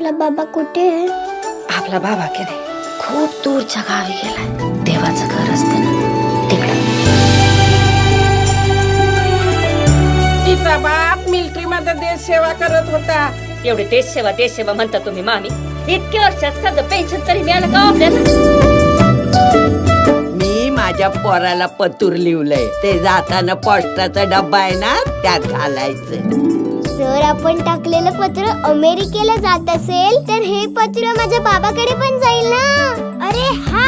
आपला बाबा कुठे आहे? आपला बाबा की नाही खूप दूरच्या गावी गेलाय. देवाचं घर असते ना तिकडं. तिचा बाप मिलिटरी मध्ये देश सेवा करत होता. एवढे देश सेवा म्हणता तुम्ही मामी. इतक्या वर्षात सगळं पेन्शन तरी मिळालं का आपल्याला? मी माझ्या पोराला पतूर लिवलंय. ते जाताना पोस्टाचा डब्बा आहे ना त्यात घालायचं. जर आपण टाकलेलं पत्र अमेरिकेला जात असेल तर हे पत्र माझ्या बाबाकडे पण जाईल ना. अरे हा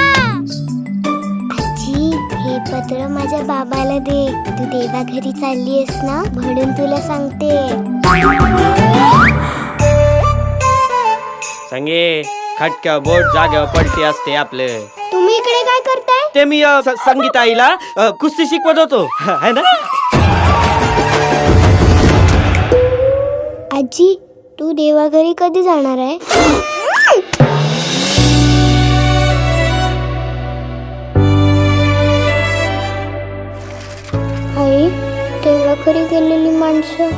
आजी, हे पत्र माझ्या बाबाला दे. तू देवा घरी चालली आहेस ना म्हणून तुला सांगते. संगे खटक्या बोट जाग्यावर पडते असते आपलं. तुम्ही इकडे काय करताय? ते मी संगीत आईला कुस्ती शिकवत होतो है ना. आजी, तू देवा घरी कधी जाणार आहे? आई, देवा घरी गेलेली माणसं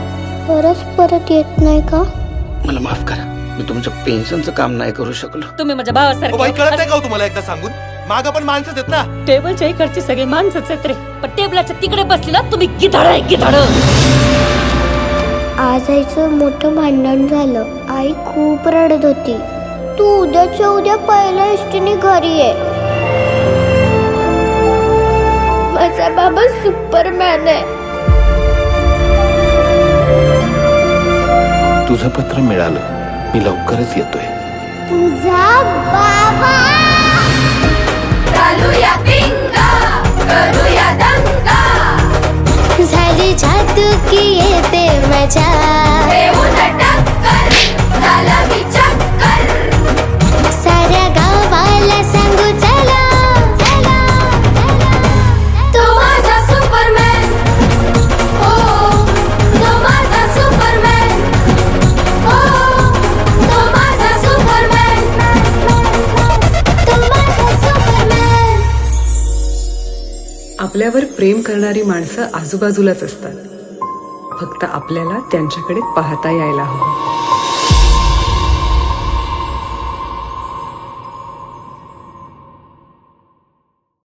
परत येत नाही का? मला माफ करा, मी तुमच्या पेन्शनचं काम नाही करू शकलो. तुम्ही माझ्या भावासारखे. कळत नाही का तुम्हाला एकदा सांगून? माग पण माणसंच आहेत ना. टेबलच्या इकडची सगळी माणसंच आहेत रे. पण टेबलाच्या तिकडे बसलेला तुम्ही गिधाड आहे गिधाड. आज आईचं मोठं भांडण झालं. आई खूप रडत होती. तू उद्याच्या उद्या पहिल्या एसटीने घरी ये. माझा बाबा सुपरमॅन आहे. तुझं पत्र मिळालं, मी लवकरच येतोय. तुझा बाबा. चालूया पिंगा, करूया दंगा, झाली जादू की येते मजा. देऊन टक्कर, झाला मी चक्कर. साऱ्या गावाला सांगू चला चला चला. तो माझा सुपरमॅन, हो तो माझा सुपरमॅन, हो तो माझा सुपरमॅन, तो माझा सुपरमॅन. आपल्यावर प्रेम करणारी माणसं आजूबाजूलाच असतात. फक्त आपल्याला त्यांच्याकडे पाहता यायला हवं.